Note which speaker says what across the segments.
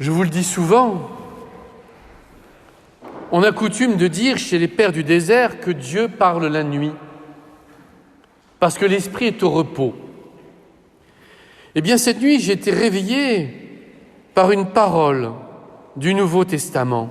Speaker 1: Je vous le dis souvent, on a coutume de dire chez les pères du désert que Dieu parle la nuit, parce que l'esprit est au repos. Eh bien, cette nuit, j'ai été réveillé par une parole du Nouveau Testament.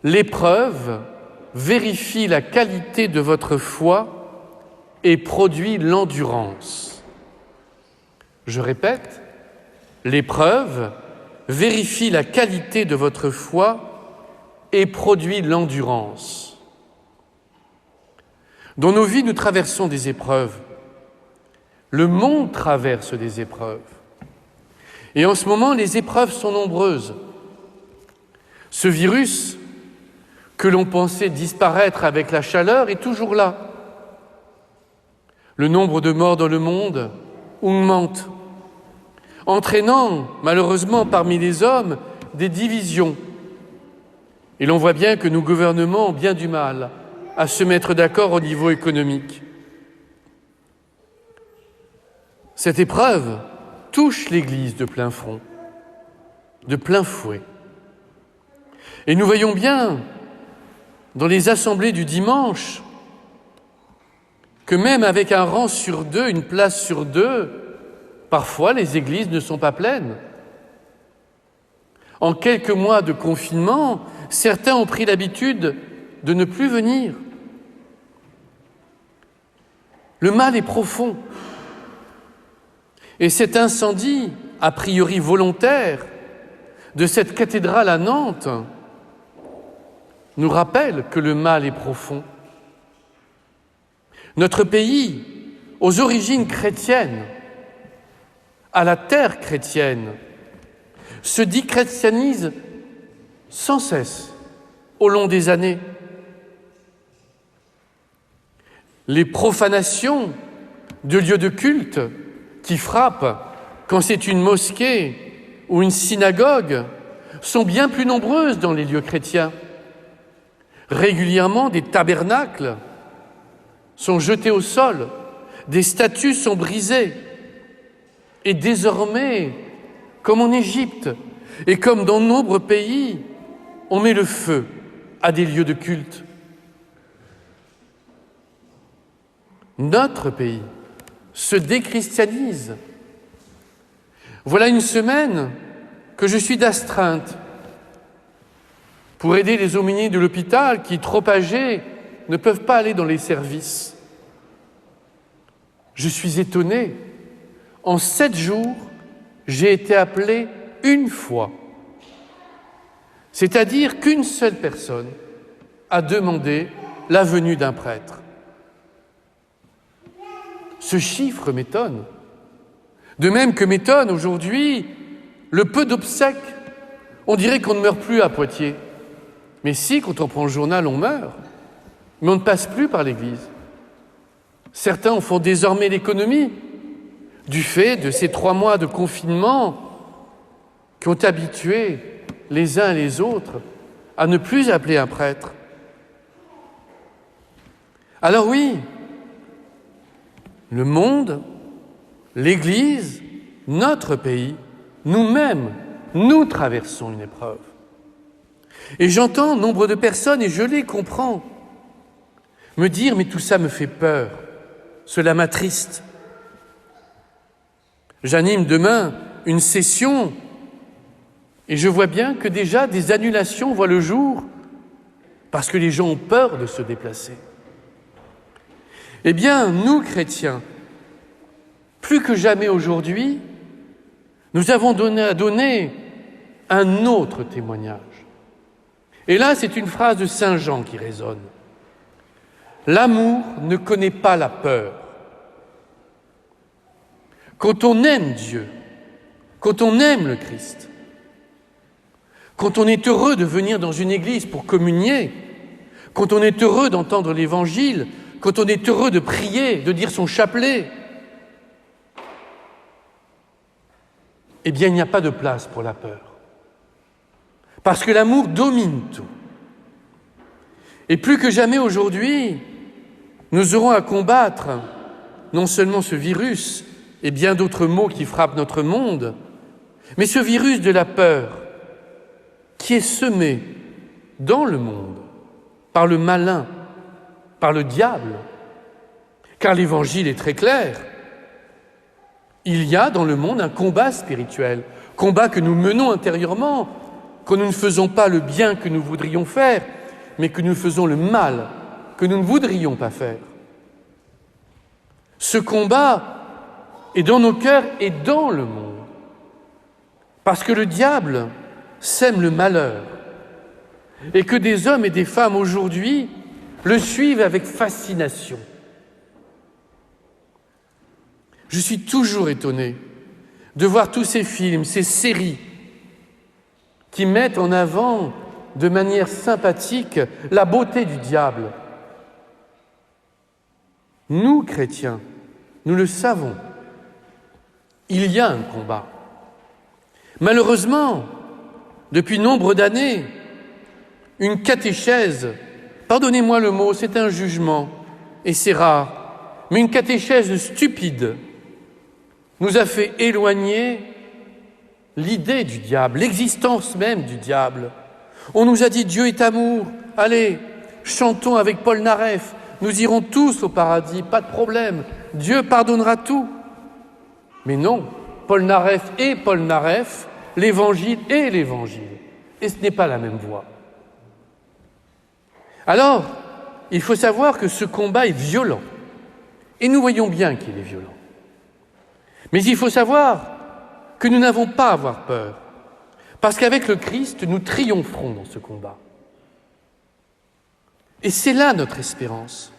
Speaker 1: L'épreuve vérifie la qualité de votre foi et produit l'endurance. Je répète, l'épreuve vérifie la qualité de votre foi et produit l'endurance. Dans nos vies, nous traversons des épreuves. Le monde traverse des épreuves. Et en ce moment, les épreuves sont nombreuses. Ce virus, que l'on pensait disparaître avec la chaleur, est toujours là. Le nombre de morts dans le monde augmente, entraînant malheureusement parmi les hommes des divisions. Et l'on voit bien que nos gouvernements ont bien du mal à se mettre d'accord au niveau économique. Cette épreuve touche l'Église de plein front, de plein fouet. Et nous voyons bien, dans les assemblées du dimanche, que même avec un rang sur deux, une place sur deux, parfois les églises ne sont pas pleines. En quelques mois de confinement, certains ont pris l'habitude de ne plus venir. Le mal est profond. Et cet incendie, a priori volontaire, de cette cathédrale à Nantes, nous rappelle que le mal est profond. Notre pays, aux origines chrétiennes, à la terre chrétienne, se déchristianise sans cesse au long des années. Les profanations de lieux de culte qui frappent quand c'est une mosquée ou une synagogue sont bien plus nombreuses dans les lieux chrétiens. Régulièrement, des tabernacles sont jetés au sol, des statues sont brisées. Et désormais, comme en Égypte et comme dans de nombreux pays, on met le feu à des lieux de culte. Notre pays se déchristianise. Voilà une semaine que je suis d'astreinte pour aider les aumôniers de l'hôpital qui, trop âgés, ne peuvent pas aller dans les services. Je suis étonné. En 7 jours, j'ai été appelé une fois. C'est-à-dire qu'une seule personne a demandé la venue d'un prêtre. Ce chiffre m'étonne. De même que m'étonne aujourd'hui le peu d'obsèques. On dirait qu'on ne meurt plus à Poitiers. Mais si, quand on prend le journal, on meurt. Mais on ne passe plus par l'Église. Certains en font désormais l'économie du fait de ces 3 mois de confinement qui ont habitué les uns et les autres à ne plus appeler un prêtre. Alors oui, le monde, l'Église, notre pays, nous-mêmes, nous traversons une épreuve. Et j'entends nombre de personnes, et je les comprends, me dire « mais tout ça me fait peur, cela m'attriste ». J'anime demain une session et je vois bien que déjà des annulations voient le jour parce que les gens ont peur de se déplacer. Eh bien, nous, chrétiens, plus que jamais aujourd'hui, nous avons à donner un autre témoignage. Et là, c'est une phrase de Saint Jean qui résonne. L'amour ne connaît pas la peur. Quand on aime Dieu, quand on aime le Christ, quand on est heureux de venir dans une église pour communier, quand on est heureux d'entendre l'Évangile, quand on est heureux de prier, de dire son chapelet, eh bien, il n'y a pas de place pour la peur. Parce que l'amour domine tout. Et plus que jamais aujourd'hui, nous aurons à combattre non seulement ce virus et bien d'autres maux qui frappent notre monde, Mais ce virus de la peur qui est semé dans le monde par le malin, par le diable, car l'Évangile est très clair. Il y a dans le monde un combat spirituel, combat que nous menons intérieurement, que nous ne faisons pas le bien que nous voudrions faire, mais que nous faisons le mal que nous ne voudrions pas faire. Ce combat est dans nos cœurs et dans le monde, parce que le diable sème le malheur, et que des hommes et des femmes aujourd'hui le suivent avec fascination. Je suis toujours étonné de voir tous ces films, ces séries qui mettent en avant de manière sympathique la beauté du diable. Nous, chrétiens, nous le savons, il y a un combat. Malheureusement, depuis nombre d'années, une catéchèse, pardonnez-moi le mot, c'est un jugement, et c'est rare, mais une catéchèse stupide nous a fait éloigner l'idée du diable, l'existence même du diable. On nous a dit « Dieu est amour », allez, chantons avec Paul Naref, nous irons tous au paradis, pas de problème, Dieu pardonnera tout. Mais non, Paul Naref est Paul Naref, l'Évangile est l'Évangile, et ce n'est pas la même voie. Alors, il faut savoir que ce combat est violent, et nous voyons bien qu'il est violent. Mais il faut savoir que nous n'avons pas à avoir peur, parce qu'avec le Christ, nous triompherons dans ce combat. Et c'est là notre espérance.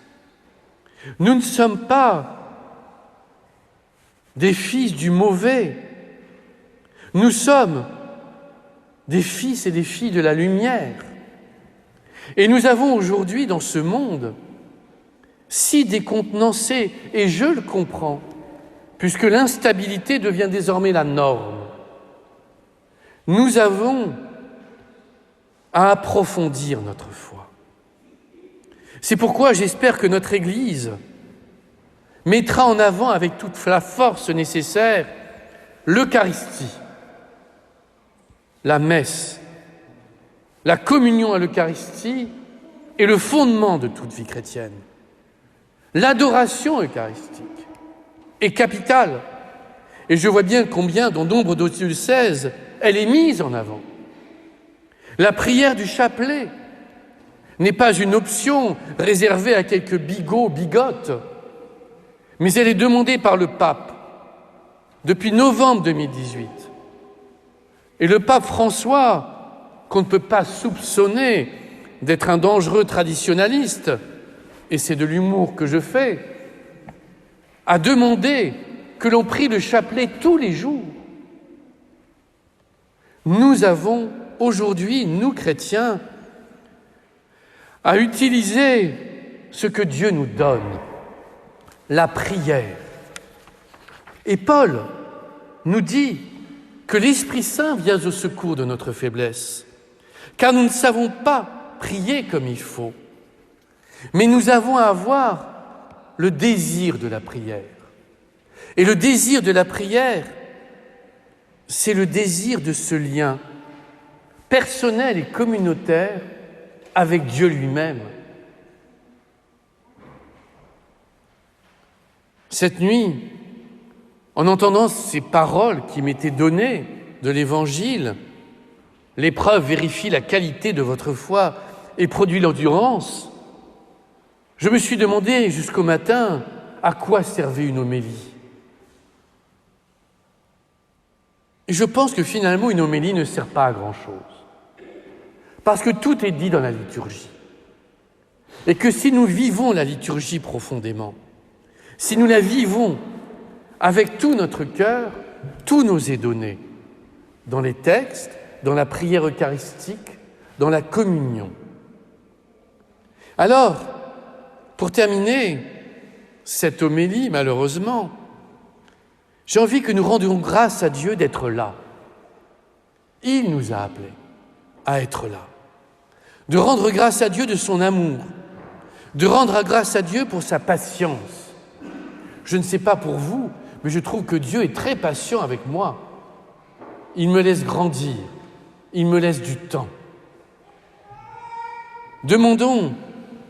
Speaker 1: Nous ne sommes pas des fils du mauvais, nous sommes des fils et des filles de la lumière. Et nous avons aujourd'hui dans ce monde si décontenancé, et je le comprends, puisque l'instabilité devient désormais la norme. Nous avons à approfondir notre foi. C'est pourquoi j'espère que notre Église mettra en avant avec toute la force nécessaire l'Eucharistie, la messe. La communion à l'Eucharistie est le fondement de toute vie chrétienne. L'adoration eucharistique est capitale. Et je vois bien combien, dans nombre de diocèses, elle est mise en avant. La prière du chapelet n'est pas une option réservée à quelques bigots, bigotes, mais elle est demandée par le pape depuis novembre 2018. Et le pape François, qu'on ne peut pas soupçonner d'être un dangereux traditionnaliste, et c'est de l'humour que je fais, a demandé que l'on prie le chapelet tous les jours. Nous avons aujourd'hui, nous chrétiens, à utiliser ce que Dieu nous donne, la prière. Et Paul nous dit que l'Esprit Saint vient au secours de notre faiblesse, car nous ne savons pas prier comme il faut, mais nous avons à avoir le désir de la prière. Et le désir de la prière, c'est le désir de ce lien personnel et communautaire avec Dieu lui-même. Cette nuit, en entendant ces paroles qui m'étaient données de l'Évangile, l'épreuve vérifie la qualité de votre foi et produit l'endurance, je me suis demandé jusqu'au matin à quoi servait une homélie. Et je pense que finalement une homélie ne sert pas à grand-chose, parce que tout est dit dans la liturgie. Et que si nous vivons la liturgie profondément, si nous la vivons avec tout notre cœur, tout nous est donné dans les textes, dans la prière eucharistique, dans la communion. Alors, pour terminer cette homélie, malheureusement, j'ai envie que nous rendions grâce à Dieu d'être là. Il nous a appelés à être là. De rendre grâce à Dieu de son amour, de rendre grâce à Dieu pour sa patience. Je ne sais pas pour vous, mais je trouve que Dieu est très patient avec moi. il me laisse grandir, il me laisse du temps. Demandons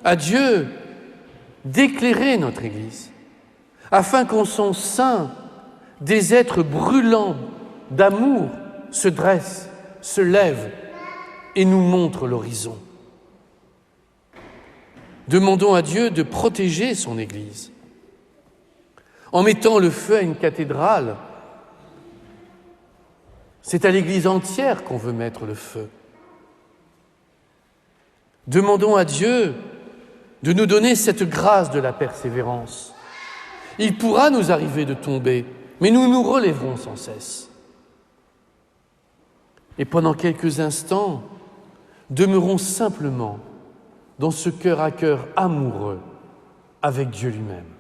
Speaker 1: à Dieu d'éclairer notre Église, afin qu'en son sein, des êtres brûlants d'amour se dressent, se lèvent et nous montrent l'horizon. Demandons à Dieu de protéger son Église. En mettant le feu à une cathédrale, c'est à l'Église entière qu'on veut mettre le feu. Demandons à Dieu de nous donner cette grâce de la persévérance. Il pourra nous arriver de tomber, mais nous nous relèverons sans cesse. Et pendant quelques instants, demeurons simplement dans ce cœur à cœur amoureux avec Dieu lui-même.